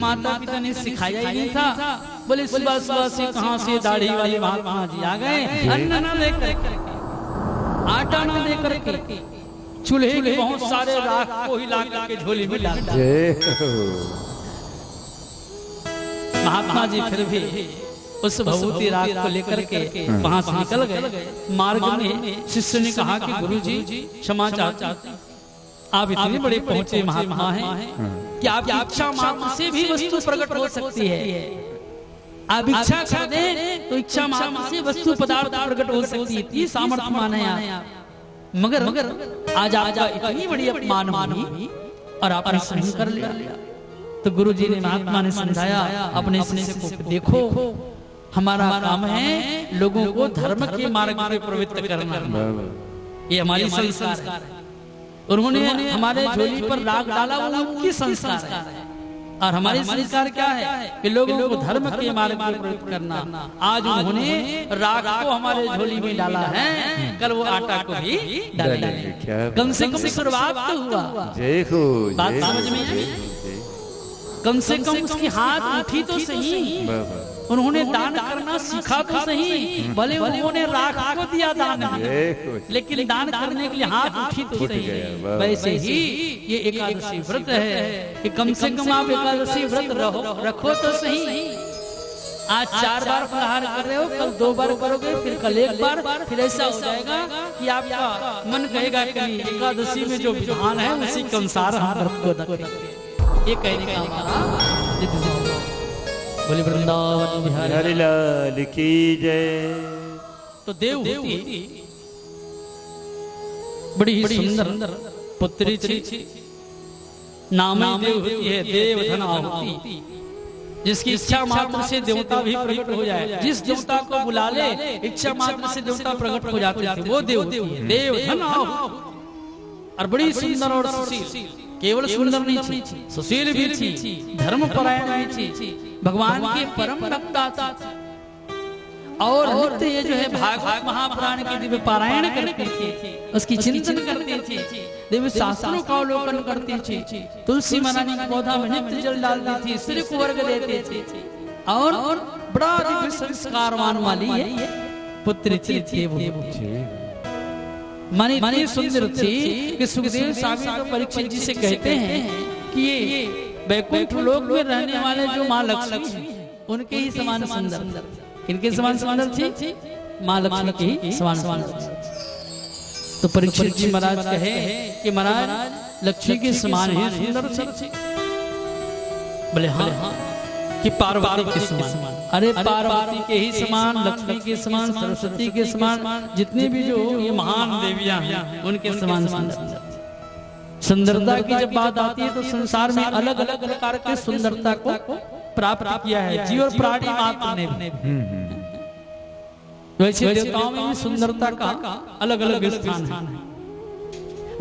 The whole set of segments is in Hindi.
माता पिता ने सिखाया ही नहीं था। बोले सुबह सुबह से कहां से दाढ़ी वाले महात्मा जी आ गए, अन्न न लेकर, आटा न लेकर के, चूल्हे के बहुत सारे राख को हिला करके झोली में डाल दिया। महात्मा जी फिर भी उस भभूति राख को लेकर के वहां से निकल गए। मार्ग में शिष्य ने कहा कि गुरुजी क्षमा चाहते हैं, आप इतने बड़े पहुंचे महात्मा हैं कि आपकी इच्छा मात्र से भी वस्तु प्रकट हो सकती है। आप इच्छा कर दें तो इच्छा मात्र से वस्तु पदार्थ प्रकट हो सकती है, इतनी सामर्थ्यवान है आप। मगर आज आपका इतनी बड़ी अपमान हुई और आपने सहन कर लिया। तो गुरु जी ने महात्मा ने समझाया, अपने शिष्य को देखो, हमारा काम है लोगों को धर्म के मार्ग में प्रवृत्त करना, ये हमारी संस्कार है। उन्होंने हमारे झोली पर राग डाला, वो उनकी संस्कार है। और हमारी संस्कार क्या है कि लोगों को धर्म के मार्ग में प्रवृत्त करना। आज उन्होंने राग को हमारे झोली में डाला है, कल वो आटा को भी डालेंगे। कम से कम शुरुआत तो हुआ, बात समझ में आई? कम से कम उसकी हाथ उठी तो सही, उन्होंने दान करना सीखा तो सही। भले उन्होंने राख को दिया दान में, लेकिन दान करने के लिए हाथ उठी तो सही। वैसे ही ये एकादशी व्रत है कि कम से कम आप एकादशी व्रत रखो तो सही। आज 4 बार फलाहार कर रहे हो, कल 2 बार करोगे, फिर कल 1 बार, फिर ऐसा हो जाएगा कि आपका मन कहेगा कि एकादशी में जो विधान है उसी के अनुसार हम व्रत को रखें। ये कहने का हमारा बोले वृंदावन बिहारी लाल की जय। तो देवहूति बड़ी ही सुंदर पुत्री थी, नाम ही देवहूति है, देवधन आहुति, जिसकी इच्छा मात्र से देवता भी प्रकट हो जाए। जिस देवता को बुला ले इच्छा मात्र से देवता प्रकट हो जाते थे, वो देवहूति है, देवधन आहुति। और बड़ी सुंदर और सुशील, केवल सुंदर नहीं थी, सुशील भी थी, धर्म परायण भी थी, भगवान के परम भक्ता था। और नित्य ये जो है भागवत महापुराण के दिव्य पारायण करती थी, उसकी चिंतन करती थी, दिव्य शास्त्रों का अवलोकन करती थी, तुलसी मनानी के पौधा में नित्य जल डालती थी, सिर को अर्घ देती थी। और बड़ा दिव्य संस्कारवान वाली है पुत्री थी। मानी सुंदर थी कि सुखदेव स्वामी तो परीक्षित जी से कहते हैं कि ये वैकुंठ लोक में रहने वाले जो माँ लक्ष्मी उनके ही समान सुंदर। किनके समान सुंदर थी? माँ लक्ष्मी के ही समान सुंदर। तो परीक्षित जी महाराज कहे कि महाराज लक्ष्मी के समान ही सुंदर थी। बोले हाँ कि पार्वती के समान। अरे पार्वती के ही समान, लक्ष्मी के समान, सरस्वती के समान, जितने भी जो ये महान देवियां हैं उनके समान सुंदरता की जब बात आती है तो संसार में अलग अलग प्रकार के सुंदरता को प्राप्त किया है जीव और प्राणी मात्र ने। वैसे देवताओं में सुंदरता का अलग अलग स्थान है।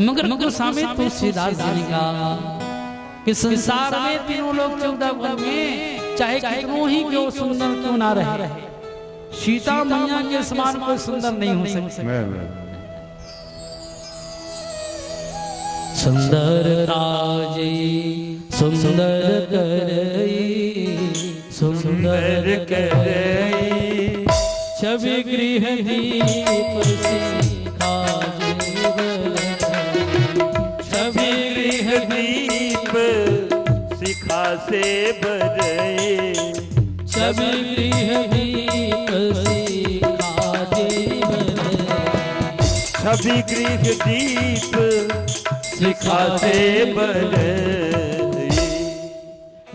मगर सामने तुलसीदास जी का कि संसार में तीनों लोग 14 वर्ग में चाहे कितनों ही क्यों सुंदर क्यों ना रहे, सीता मैया के समान कोई सुंदर नहीं हो सकता। सुंदरता जी सुंदर करई, सुंदर करई, छवि गृह दीप सिखा जीवन, छवि गृह दीप सिखा से बरई, छवि गृह दीप सिखा जीवन, छवि गृह दीप सिखा से बरई।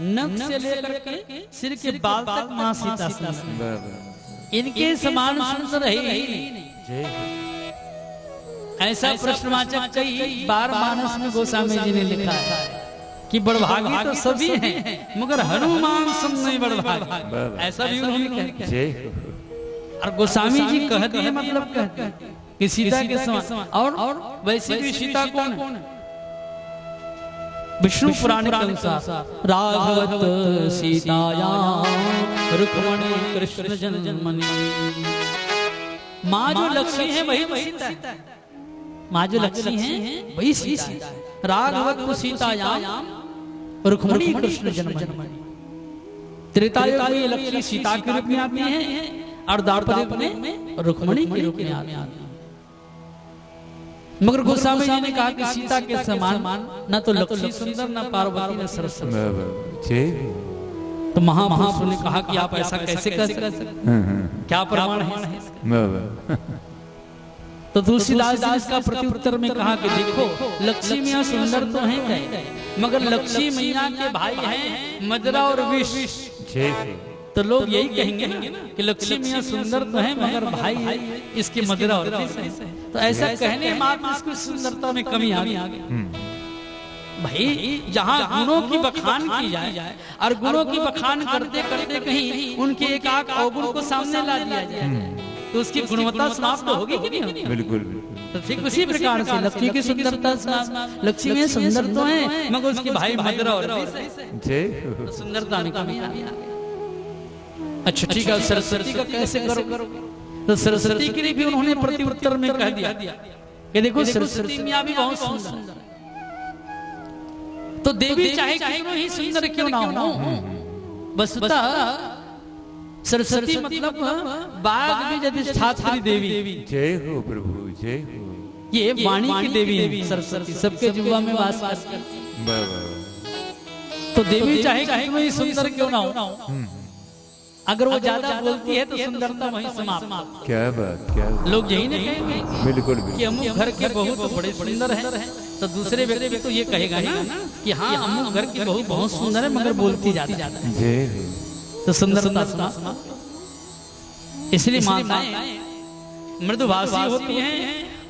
नख से लेकर के सिर के बाल तक माँ सीता सुंदर, इनके समान सुंदर है ही नहीं। ऐसा प्रश्नवाचक कई बार मानस में गोस्वामी जी ने लिखा है कि बड़भागी तो सभी हैं मगर हनुमान सम नहीं बड़भागी, ऐसा भी उन्होंने कहा। और गोस्वामी जी कहते हैं मतलब कहते हैं कि सीता के समान। और वैसे भी सीता कौन है? विष्णु पुराण के अनुसार राघवत सीतायां रुक्मणी कृष्ण जन्मनि। माँ जो लक्ष्मी है वही सीता है, माँ जो लक्ष्मी है वही सीता है। राघवत सीतायां रुक्मणी कृष्ण जन्मनि। त्रेता युग में लक्ष्मी सीता के रूप में आती है और द्वापर युग में रुक्मिणी के रूप में आती है। मगर गोस्वामी जी ने कहा कि सीता के समान न तो लक्ष्मी सुंदर न पार्वती न सरस्वती। तो महापुरुषों ने कहा कि आप ऐसा कैसे कर सकते, क्या प्रमाण है? तो तुलसीदास जी इसका प्रत्युत्तर में कहा कि देखो लक्ष्मी मैया सुंदर तो हैं, मगर लक्ष्मी मैया के भाई हैं मदरा और विष। तो लोग यही कहेंगे ना कि लक्ष्मी मैया सुंदर तो है मगर भाई है इसके मदरा और विष। तो ऐसा कहने मात्र इसकी सुंदरता में कमी आ गई। भाई जहाँ गुणों की बखान की जाए और गुणों की बखान करते करते कहीं उनके एक आध अवगुण को सामने ला दिया जाए तो उसकी गुणवत्ता समाप्त होगी कि नहीं होगी? बिल्कुल। तो ठीक उसी प्रकार से लक्ष्मी की सुंदरता समाप्त। लक्ष्मी में सुंदर तो है मगर उसके भाई मदरा और तो सुंदरता में कमी आ गई। अच्छा ठीक है, सरस्वती का कैसे करो? तो सरस्वती के लिए भी उन्होंने प्रत्युत्तर में कह दिया कि देखो सरस्वती मैया भी बहुत सुंदर। तो देवी चाहे कितनी ही सुंदर क्यों ना हो, बस सरस्वती मतलब बाग में अधिष्ठात्री देवी। जय हो प्रभु, जय हो। ये वाणी की देवी है सरस्वती, सबके जीवा में वास करती है। तो देवी चाहे कितनी ही सुंदर क्यों ना हो, अगर वो ज्यादा बोलती है तो सुंदरता वहीं समाप्त। क्या बात, क्या बात। लोग यही नहीं कहेंगे बिल्कुल कि अमुक घर के बहू तो बड़े सुंदर है, तो दूसरे व्यक्ति भी तो ये कहेगा ना कि हाँ अमुक घर की बहू बहुत सुंदर है मगर बोलती ज्यादा है। तो सुंदरता समाप्त। इसलिए माताएं मृदुभाषी होती हैं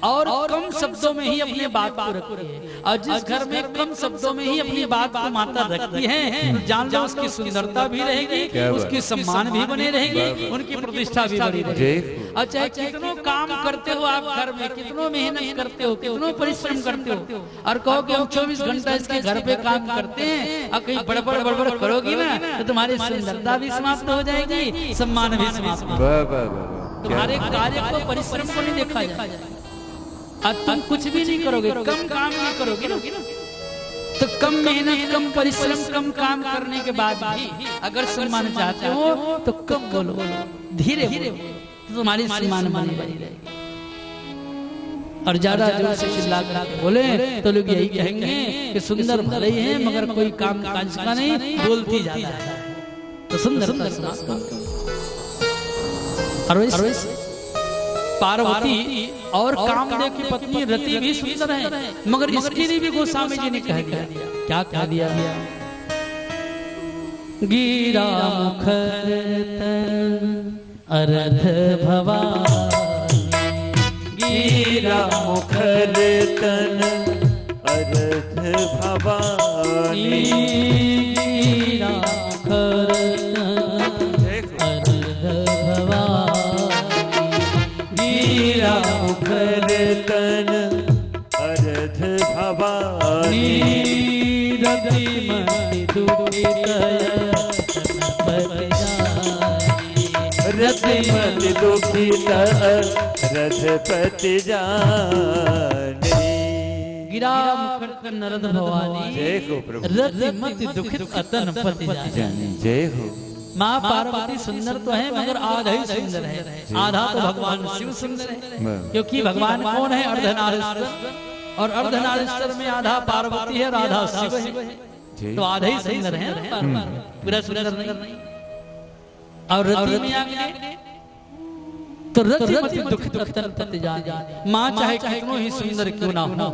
और कम शब्दों में ही अपनी बात को रखती है। और जिस घर में कम शब्दों में ही अपनी बात को माता रखती है तो जान लो उसकी सुंदरता भी रहेगी, उसकी सम्मान भी बने रहेगी, उनकी प्रतिष्ठा भी बनी रहेगी। और चाहे कितनों काम करते हो आप घर में, कितनों मेहनत करते हो, कितनों परिश्रम करते हो और कहो कि हम 24 घंटा इसके घर पे काम करते हैं और कहीं बड़बड़ करोगी ना तो तुम्हारी सुंदरता भी समाप्त हो जाएगी, सम्मान भी समाप्त। तुम्हारे कार्य को, परिश्रम को नहीं देखा जाएगा। आज तुम कुछ भी नहीं करोगे, कम काम नहीं करोगे ना, तो कम मेहनत, कम परिश्रम, कम काम करने के बाद भी अगर सम्मान चाहते हो तो कम बोलो, धीरे धीरे तो तुम्हारी सम्मान बनी रहेगी। और ज्यादा जोर से चिल्ला कर बोले तो लोग यही कहेंगे कि सुंदर भले ही है मगर कोई काम काज का नहीं, बोलती ज्यादा है। तो सुंदर पार्वती और कामदेव की पत्नी रति भी सुंदर है, मगर इसके लिए भी गोस्वामी जी ने कह दिया, क्या कह दिया? गिरा मुखर तन अरध भवानी, गिरा मुखर तन अरध भवानी, गिरा मुखर मुखर तन अरध भवानी, रतिमति दुखित रतिमति दुखित रथपति जानी। गिरा मुखर तन अरध भवानी, जय हो प्रभु। रतिमति दुखित अतन पति जानी। जय हो। माँ पार्वती सुंदर तो है मगर आधा ही सुंदर है, आधा तो भगवान शिव सुंदर है, क्योंकि भगवान कौन है? अर्धनारीश्वर, और अर्धनारीश्वर में आधा पार्वती है और आधा शिव है, तो आधा ही सुंदर है, पूरा सुंदर नहीं। और रति मैया तो रतिमति दुखित अतन पति जानी। माँ चाहे कितनों ही सुंदर क्यों ना हो,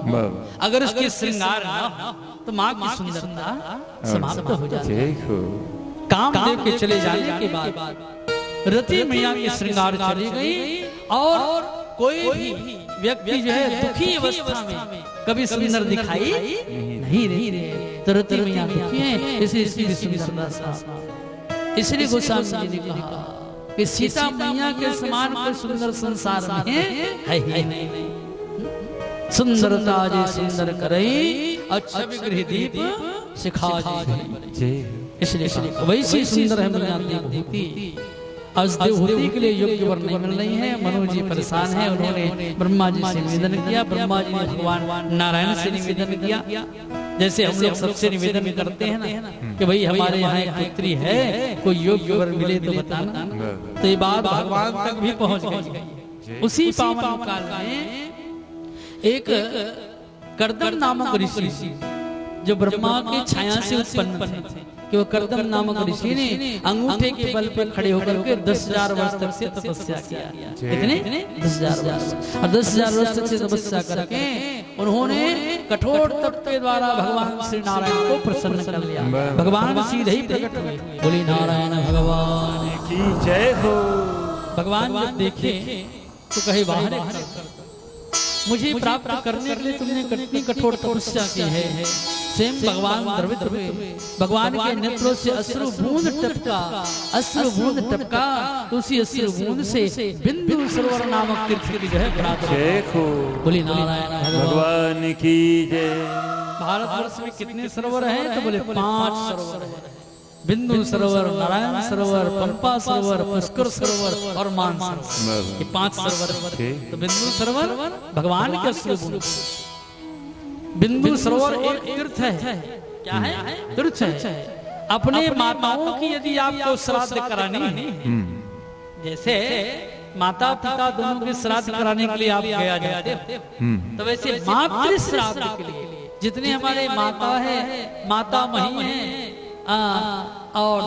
अगर उसकी श्रृंगार ना हो तो माँ की सुंदरता समाप्त हो जाती है। कामदेव के चले जाने के बाद रति मैया की श्रृंगार चली गई और कोई भी व्यक्ति जो है दुखी अवस्था में कभी सुंदर दिखाई नहीं रही। तो रति मैया दुखी है, इसलिए सुंदर। इसलिए गोस्वामी जी ने कहा कि सीता मैया के समान कोई सुंदर संसार में है ही नहीं। सुंदरता जे सुंदर करई, अच्छा विग्रह दीप सिखा जी। इसलिए वैसी सुंदर है मैया देवहूति। आज देवहूति के लिए योग्य वर नहीं मिल रही है। मनोज जी परेशान है, उन्होंने ब्रह्मा जी से निवेदन किया, ब्रह्मा जी ने भगवान नारायण से निवेदन किया जैसे हम लोग सबसे निवेदन करते हैं ना कि भाई हमारे यहाँ एक पुत्री है, कोई योग्य वर मिले तो बताना। तो ये बात भगवान तक भी पहुंच गई। उसी पावन काल में एक कर्दम नामक ऋषि जो ब्रह्मा की छाया से उत्पन्न थे, कि वो कर्दम नामक ऋषि ने अंगूठे के बल पर खड़े होकर के 10,000 वर्ष तक से तपस्या किया। कितने? 10,000 वर्ष। और 10,000 वर्ष तक से तपस्या करके उन्होंने कठोर तप के द्वारा भगवान श्री नारायण को प्रसन्न कर लिया। भगवान सीधे ही प्रकट हुए। बोली नारायण भगवान की जय हो। भगवान जब देखे तो कहे बाहर मुझे प्राप्त करने के लिए तुमने कितनी कठोर तपस्या की है। स्वयं भगवान द्रवित हुए। भगवान के नेत्रों से अश्रु बूंद टपका। तो उसी अश्रु बूंद से बिंदु सरोवर नामक तीर्थ की जो है प्राप्त हो। बोली नारायण भगवान की जय। भारतवर्ष में कितने सरोवर हैं? तो बोले 5 सरोवर हैं। बिंदु सरोवर, नारायण सरोवर, पंपा सरोवर, पुष्कर सरोवर और मान सरोवर। ये 5 सरोवर। तो बिंदु सरोवर भगवान के स्वरूप। बिंदु सरोवर एक तीर्थ है। क्या है? तीर्थ है। अपने माताओं की यदि आपको श्राद्ध करानी है, जैसे माता पिता दोनों के श्राद्ध कराने के लिए आप गया जाते हो, तो वैसे मातृ श्राद्ध के लिए जितने हमारे माता है, माता मही है और